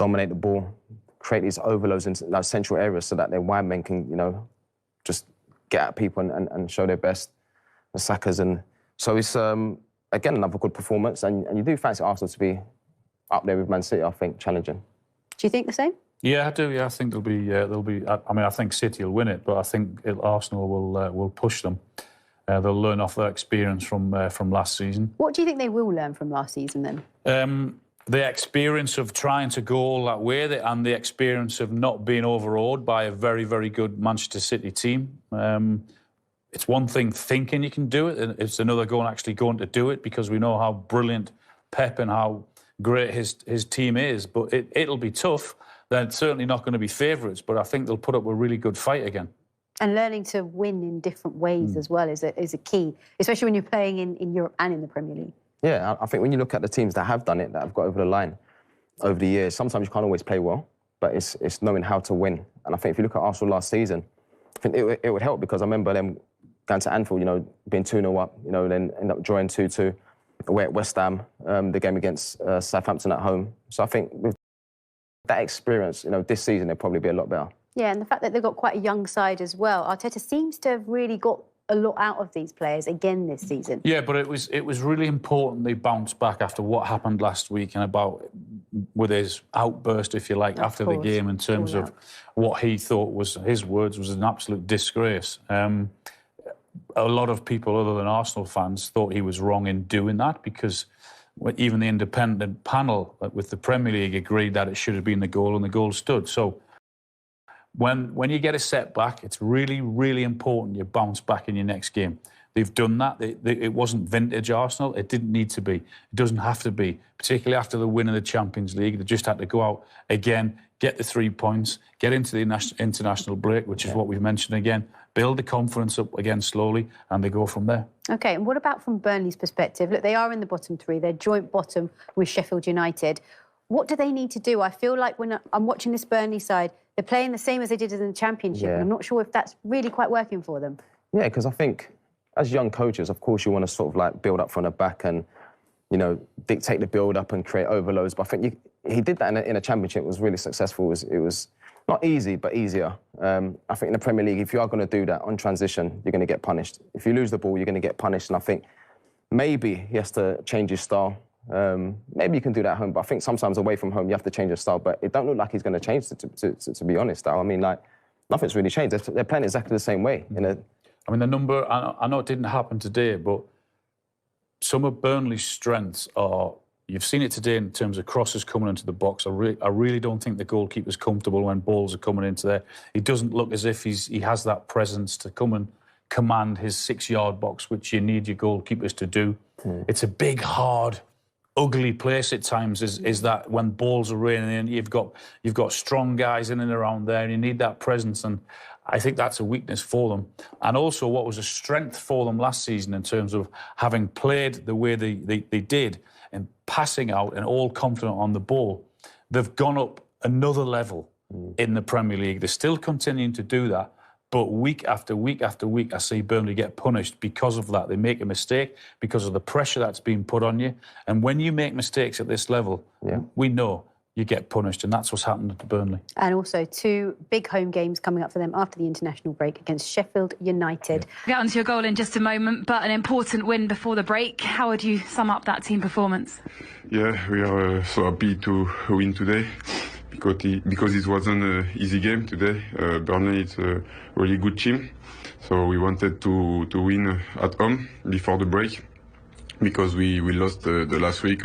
dominate the ball, create these overloads in those central areas so that their wide men can, you know, just get at people and show their best, the Sakas. And so it's, again, another good performance. And you do fancy Arsenal to be up there with Man City, I think, challenging. Do you think the same? Yeah, I do. Yeah, I think there'll be. I mean, I think City will win it, but I think Arsenal will push them. They'll learn off their experience from last season. What do you think they will learn from last season then? The experience of trying to go all that way, and the experience of not being overawed by a very, very good Manchester City team. It's one thing thinking you can do it, and it's another actually going to do it, because we know how brilliant Pep and how great his team is. But it'll be tough. They're certainly not going to be favourites, but I think they'll put up a really good fight again. And learning to win in different ways as well is a key, especially when you're playing in Europe and in the Premier League. Yeah, I think when you look at the teams that have done it, that have got over the line over the years, sometimes you can't always play well, but it's knowing how to win. And I think if you look at Arsenal last season, I think it would help, because I remember them going to Anfield, you know, being 2-0 up, you know, then end up drawing 2-2 away at West Ham, the game against Southampton at home. So I think with that experience, you know, this season they'll probably be a lot better. Yeah, and the fact that they've got quite a young side as well. Arteta seems to have really got a lot out of these players again this season. Yeah, but it was really important they bounced back after what happened last week, and with his outburst, if you like, after the game, in terms of what he thought was, his words, was an absolute disgrace. A lot of people other than Arsenal fans thought he was wrong in doing that, because even the independent panel with the Premier League agreed that it should have been the goal, and the goal stood. So when you get a setback, it's really, really important you bounce back in your next game. They've done that. It wasn't vintage Arsenal. It didn't need to be. It doesn't have to be, particularly after the win of the Champions League. They just had to go out again, get the 3 points, get into the international break, which is what we've mentioned again, build the confidence up again slowly, and they go from there. OK, and what about from Burnley's perspective? Look, they are in the bottom three. They're joint bottom with Sheffield United. What do they need to do? I feel like when I'm watching this Burnley side, they're playing the same as they did in the Championship. And I'm not sure if that's really quite working for them. Yeah, because I think as young coaches, of course, you want to sort of like build up from the back and, you know, dictate the build-up and create overloads. But I think he did that in a Championship. It was really successful. It was not easy, but easier. I think in the Premier League, if you are going to do that on transition, you're going to get punished. If you lose the ball, you're going to get punished. And I think maybe he has to change his style. Maybe you can do that at home, but I think sometimes away from home, you have to change your style. But it don't look like he's going to change, to be honest. I mean, like, nothing's really changed. They're playing exactly the same way. I mean, the number, I know it didn't happen today, but some of Burnley's strengths are, you've seen it today in terms of crosses coming into the box. I really don't think the goalkeeper's comfortable when balls are coming into there. He doesn't look as if he has that presence to come and command his 6-yard box, which you need your goalkeepers to do. It's a big, hard, ugly place at times, is that when balls are raining in, you've got strong guys in and around there, and you need that presence, and I think that's a weakness for them. And also what was a strength for them last season in terms of having played the way they did and passing out and all confident on the ball, they've gone up another level in the Premier League. They're still continuing to do that, but week after week after week, I see Burnley get punished because of that. They make a mistake because of the pressure that's being put on you. And when you make mistakes at this level, we know you get punished, and that's what's happened to Burnley. And also 2 big home games coming up for them after the international break against Sheffield United. We'll get onto your goal in just a moment, but an important win before the break. How would you sum up that team performance? Yeah, we are so happy to win today, because it wasn't an easy game today. Burnley is a really good team, so we wanted to win at home before the break, because we lost the last week.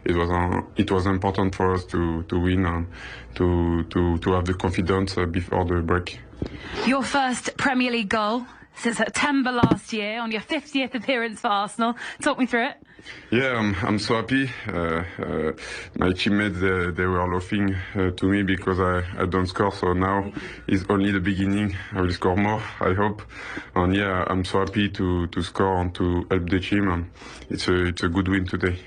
It was important for us to win and to have the confidence before the break. Your first Premier League goal since September last year, on your 50th appearance for Arsenal. Talk me through it. Yeah, I'm so happy. My teammates, they were laughing to me because I don't score, so now it's only the beginning. I will score more, I hope. And yeah, I'm so happy to score and to help the team, and it's a good win today.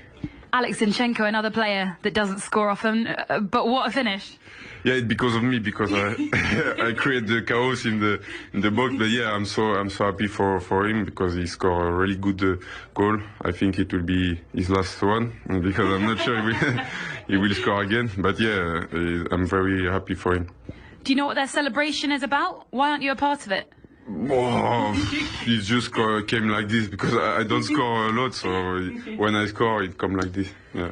Alex Zinchenko, another player that doesn't score often, but what a finish. Yeah, it's because of me, because I create the chaos in the box. But yeah, I'm so happy for him, because he scored a really good goal. I think it will be his last one, because I'm not sure he will score again. But yeah, I'm very happy for him. Do you know what their celebration is about? Why aren't you a part of it? Oh, he just came like this because I don't score a lot, so when I score, it comes like this. Yeah.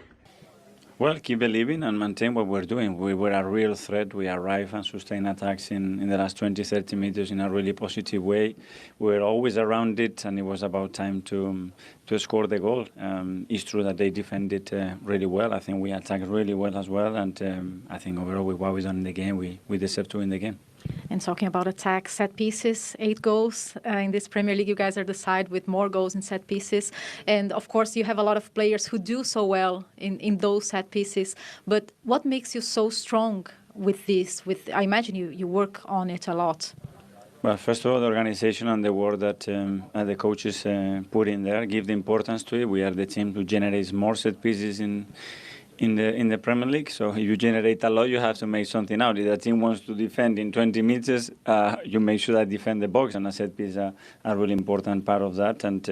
Well, keep believing and maintain what we're doing. We were a real threat. We arrive and sustain attacks in the last 20, 30 meters in a really positive way. We were always around it, and it was about time to score the goal. It's true that they defended really well. I think we attacked really well as well, and I think overall with what we've done in the game, we deserve to win the game. And talking about attack, set pieces, 8 goals. In this Premier League, you guys are the side with more goals in set pieces. And, of course, you have a lot of players who do so well in those set pieces. But what makes you so strong with this? I imagine you work on it a lot. Well, first of all, the organization and the work that the coaches put in there give the importance to it. We are the team who generates more set pieces in the Premier League. So if you generate a lot, you have to make something out. If a team wants to defend in 20 meters, you make sure that defend the box, and a set piece are a really important part of that. And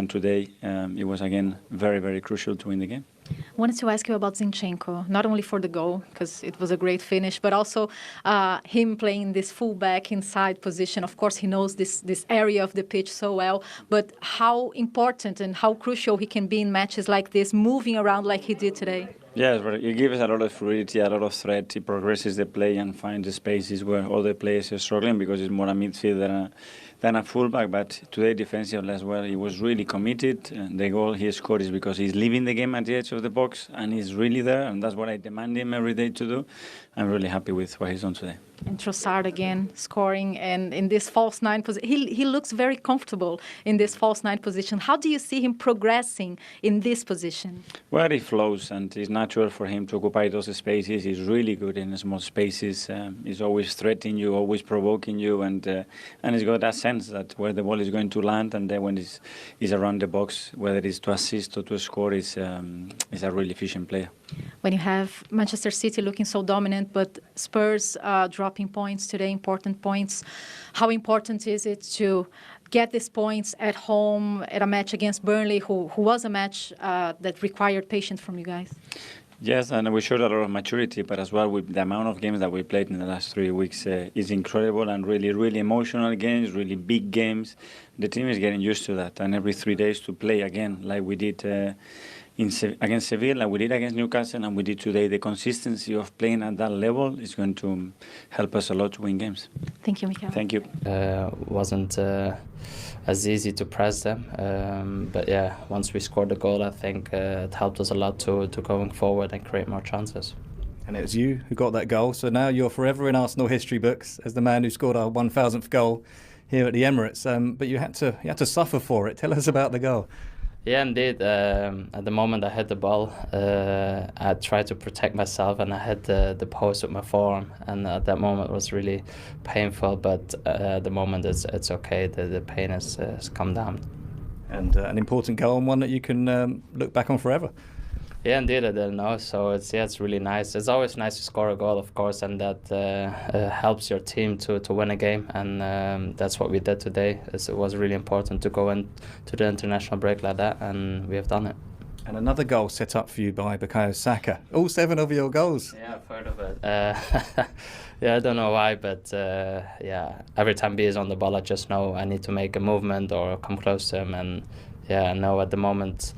today it was again very, very crucial to win the game. I wanted to ask you about Zinchenko, not only for the goal, because it was a great finish, but also him playing this fullback inside position. Of course, he knows this area of the pitch so well, but how important and how crucial he can be in matches like this, moving around like he did today. Yes, but it gives a lot of fluidity, a lot of threat. He progresses the play and finds the spaces where other players are struggling because it's more a midfield than a fullback. But today, defensively as well, he was really committed. The goal he scored is because he's leaving the game at the edge of the box and he's really there, and that's what I demand him every day to do. I'm really happy with what he's done today. And Trossard again scoring, and in this false 9 position, he looks very comfortable in this false 9 position. How do you see him progressing in this position? Well, he flows, and it's natural for him to occupy those spaces. He's really good in small spaces. He's always threatening you, always provoking you, and he's got that sense that where the ball is going to land, and then when he's around the box, whether it's to assist or to score, he's a really efficient player. When you have Manchester City looking so dominant, but Spurs dropping points today, important points, how important is it to get these points at home at a match against Burnley, who was a match that required patience from you guys? Yes, and we showed a lot of maturity, but as well with the amount of games that we played in the last 3 weeks is incredible, and really, really emotional games, really big games. The team is getting used to that, and every 3 days to play again like we did against Seville, like we did against Newcastle, and we did today. The consistency of playing at that level is going to help us a lot to win games. Thank you, Mikel. Thank you. Wasn't as easy to press them, but yeah, once we scored the goal, I think it helped us a lot to going forward and create more chances. And it was you who got that goal, so now you're forever in Arsenal history books as the man who scored our 1,000th goal here at the Emirates. But you had to suffer for it. Tell us about the goal. Yeah, indeed. At the moment I hit the ball, I tried to protect myself, and I hit the post with my forearm. And at that moment it was really painful, but at the moment it's okay. The pain has come down. And an important goal, and one that you can look back on forever. Yeah, indeed, I didn't know. So it's really nice. It's always nice to score a goal, of course, and that helps your team to win a game. And that's what we did today. It was really important to go into the international break like that, and we have done it. And another goal set up for you by Bukayo Saka. All 7 of your goals. Yeah, I've heard of it. Yeah, I don't know why, but yeah, every time B is on the ball, I just know I need to make a movement or come close to him. And yeah, I know at the moment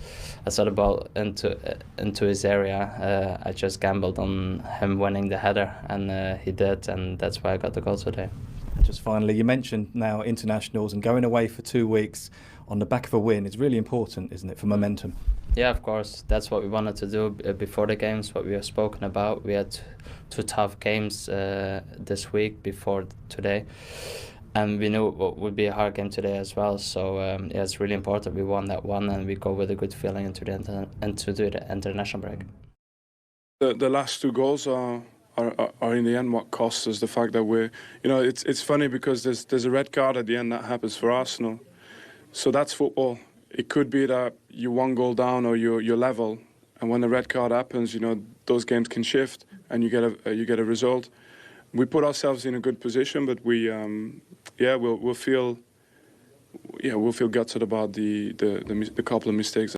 I saw the ball into his area. I just gambled on him winning the header, and he did, and that's why I got the goal today. And just finally, you mentioned now internationals and going away for 2 weeks on the back of a win is really important, isn't it, for momentum? Yeah, of course. That's what we wanted to do before the games, what we have spoken about. We had 2 tough games this week before today. And we knew it would be a hard game today as well. So yeah, it's really important we won that one, and we go with a good feeling into the international break. The last 2 goals are in the end what costs us. The fact that it's funny because there's a red card at the end that happens for Arsenal. So that's football. It could be that you're 1 goal down or you're level, and when the red card happens, those games can shift and you get a result. We put ourselves in a good position, but we'll feel gutted about the couple of mistakes.